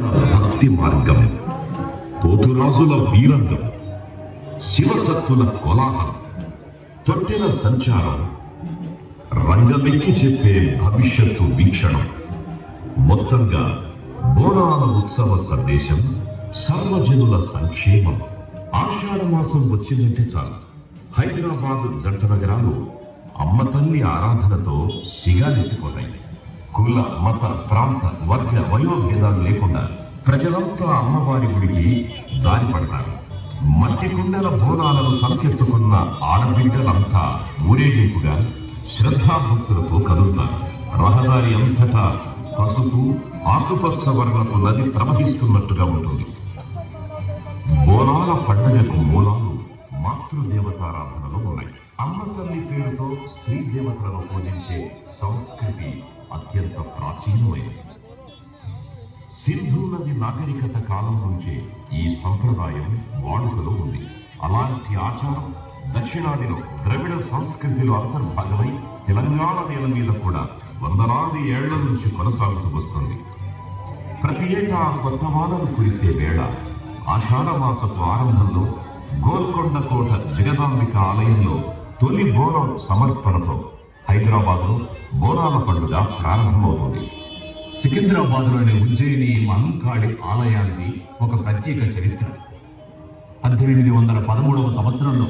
భక్తి మార్గం, పోతురాజుల వీరంగం, శివసత్తుల కోలాహలం, తొట్టెల సంచారం, రంగమెక్కి చెప్పే భవిష్యత్తు వీక్షణం. మొత్తంగా బోనాల ఉత్సవ సందేశం సర్వజనుల సంక్షేమం. ఆషాఢ మాసం వచ్చిందంటే చాలు హైదరాబాద్ జంట నగరాలు అమ్మ తల్లి ఆరాధనతో సిగాలెత్తిపోతాయి. కుల, మత, ప్రాంత, వర్గ, వయోభేదాలు లేకుండా ప్రజలంతా అమ్మవారి గుడికి దారి పడతారు. మట్టి కుండల బోనాలను తలకెత్తుకున్న ఆడబిడ్డలంతా ఊరేగింపుగా శ్రద్ధాభక్తులతో కదులుతారు. రహదారి అంతటా పసుపు, ఆకుపచ్చ వర్ణపు నది ప్రవహిస్తున్నట్టుగా ఉంటుంది. బోనాల పండుగకు మూలాలు మాతృదేవతారాధనలో ఉన్నాయి. అమ్మ తల్లి పేరుతో స్త్రీ దేవతలను పూజించే సంస్కృతి అత్యంత ప్రాచీనమైనది. సింధు నది నాగరికత కాలం నుంచే ఈ సంప్రదాయం వాడుకలో ఉంది. అలాంటి ఆచారం దక్షిణాదిలో ద్రవిడ సంస్కృతిలో అంతర్భాగమై తెలంగాణ నేల మీద కూడా వందలాది ఏళ్ల నుంచి కొనసాగుతూ వస్తుంది. ప్రతి ఏటా కొత్త వానలు కురిసే వేళ ఆషాఢ మాసపు ఆరంభంలో గోల్కొండ కోట జగదాంబిక ఆలయంలో తొలి బోనం సమర్పణతో హైదరాబాద్లో బోనాల పండుగ ప్రారంభమవుతుంది. సికింద్రాబాద్లోని ఉజ్జయిని మహంకాళి ఆలయానికి ఒక ప్రత్యేక చరిత్ర. 1813వ సంవత్సరంలో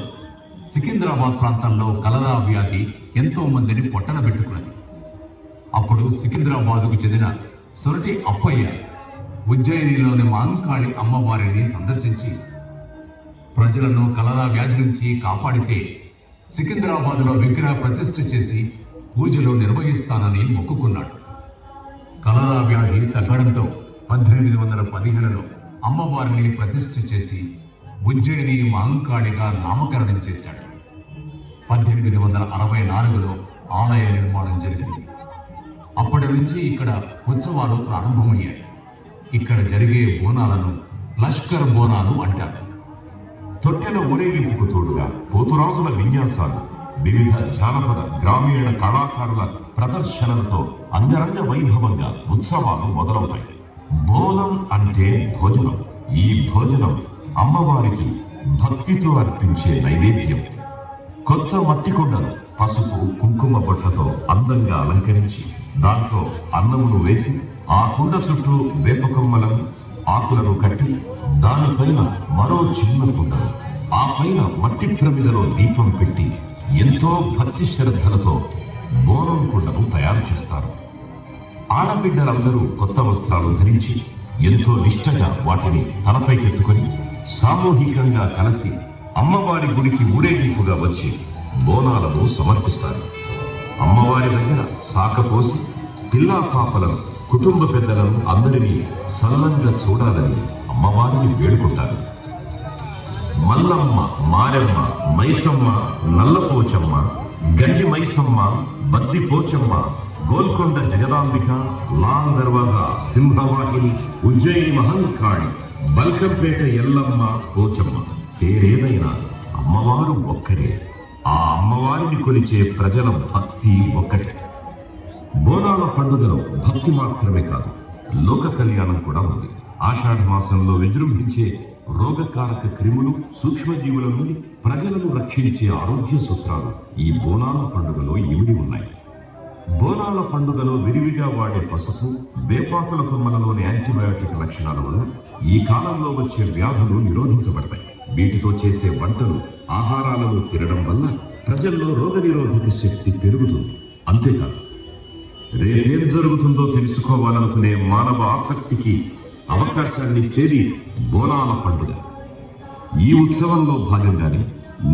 సికింద్రాబాద్ ప్రాంతంలో కలరా వ్యాధి ఎంతో మందిని పొట్టన పెట్టుకున్నది. అప్పుడు సికింద్రాబాద్కు చెందిన సొరటి అప్పయ్య ఉజ్జయినిలోని మహంకాళి అమ్మవారిని సందర్శించి ప్రజలను కలరా వ్యాధి నుంచి కాపాడితే సికింద్రాబాద్లో విగ్రహ ప్రతిష్ఠ చేసి పూజలు నిర్వహిస్తానని మొక్కుకున్నాడు. కలరా వ్యాధి తగ్గడంతో 1815లో అమ్మవారిని ప్రతిష్ఠ చేసి ఉజ్జయిని మహంకాళిగా నామకరణం చేశాడు. 1864లో ఆలయ నిర్మాణం జరిగింది. అప్పటి నుంచి ఇక్కడ ఉత్సవాలు ప్రారంభమయ్యాయి. ఇక్కడ జరిగే బోనాలను లష్కర్ బోనాలు అంటారు. తొట్టెల ఊరేగింపుకు తోడుగా పోతురాజుల విన్యాసాలు, వివిధ జానపద గ్రామీణ కళాకారుల ప్రదర్శనలతో అంగరంగ వైభవంగా ఉత్సవాలు మొదలవుతాయి. బోనం అంటే భోజనం. ఈ భోజనం అమ్మవారికి భక్తితో అర్పించే నైవేద్యం. కొత్త మట్టి కుండలు పసుపు, కుంకుమ బొట్లతో అందంగా అలంకరించి దాంట్లో అన్నమును వేసి ఆ కుండ చుట్టూ వేపకొమ్మలను, ఆకులను కట్టి దానిపైన మరో చిన్న కుండలు, ఆ పైన మట్టి ప్రమిదలో దీపం పెట్టి ఎంతో భక్తి శ్రద్ధలతో బోనం కుండను తయారు చేస్తారు. ఆడబిడ్డలందరూ కొత్త వస్త్రాలు ధరించి ఎంతో నిష్టగా వాటిని తలపైకెత్తుకొని సామూహికంగా కలిసి అమ్మవారి గుడికి ఊరేగింపుగా వచ్చి బోనాలను సమర్పిస్తారు. అమ్మవారి దగ్గర సాకపోసి పిల్లా పాపలను, కుటుంబ పెద్దలను అందరినీ సరళంగా చూడాలని అమ్మవారిని వేడుకుంటారు. మల్లమ్మ, మారెమ్మ, మైసమ్మ, నల్లపోచమ్మ, గండి మైసమ్మ, బద్ది పోచమ్మ, గోల్కొండ జగదాంబిక, లాల్ దర్వాజా, సింహవాహిని, ఉజ్జయిని మహంకాళి, బల్కంపేట ఎల్లమ్మ, పోచమ్మ, పేరేదైనా అమ్మవారు ఒక్కరే. ఆ అమ్మవారిని కొలిచే ప్రజల భక్తి ఒక్కటే. బోనాల పండుగలో భక్తి మాత్రమే కాదు, లోక కళ్యాణం కూడా ఉంది. ఆషాఢ మాసంలో విజృంభించే రోగకారక క్రిములు, సూక్ష్మజీవుల నుండి ప్రజలను రక్షించే ఆరోగ్య సూత్రాలు ఈ బోనాల పండుగలో ఇమిడి ఉన్నాయి. బోనాల పండుగలో విరివిగా వాడే పసుపు, వేపాకుల కొమ్మలలోని యాంటీబయాటిక్ లక్షణాల వల్ల ఈ కాలంలో వచ్చే వ్యాధులు నిరోధించబడతాయి. వీటితో చేసే వంటలు, ఆహారాలను తినడం వల్ల ప్రజల్లో రోగనిరోధక శక్తి పెరుగుతుంది. అంతేకాదు, రేపేం జరుగుతుందో తెలుసుకోవాలనుకునే మానవ ఆసక్తికి అవకాశాన్ని చేరి బోనాల పండుగ. ఈ ఉత్సవంలో భాగంగానే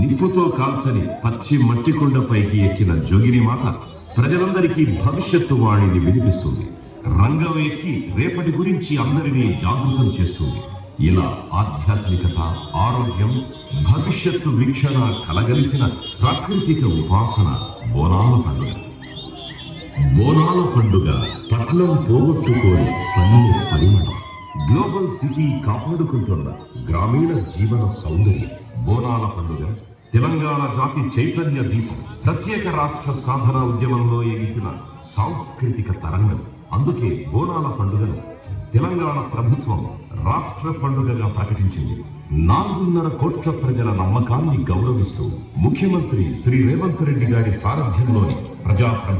నిప్పుతో కాల్చని పచ్చి మట్టి కొండపైకి ఎక్కిన జోగిని మాత ప్రజలందరికీ భవిష్యత్తు వాణిని వినిపిస్తుంది. రంగం ఎక్కి రేపటి గురించి అందరినీ జాగృతం చేస్తుంది. ఇలా ఆధ్యాత్మికత, ఆరోగ్యం, భవిష్యత్తు వీక్షణ కలగలిసిన ప్రాకృతిక ఉపాసన బోనాల పండుగ. బోనాల పండుగ పట్నం పోగొట్టుకోని పల్లె పరిమళం. గ్లోబల్ సిటీ కాపాడుకుంటున్న గ్రామీణ జీవన సౌందర్యం. బోనాల పండుగ తెలంగాణ జాతి చైతన్య దీపం. ప్రత్యేక రాష్ట్ర సాధన ఉద్యమంలో ఎగిసిన సాంస్కృతిక తరంగం. అందుకే బోనాల పండుగను తెలంగాణ ప్రభుత్వం రాష్ట్ర పండుగగా ప్రకటించింది. 4.5 కోట్ల ప్రజల నమ్మకాన్ని గౌరవిస్తూ ముఖ్యమంత్రి శ్రీ రేవంత్ రెడ్డి గారి సారథ్యంలోని ప్రజాప్రభుత్వం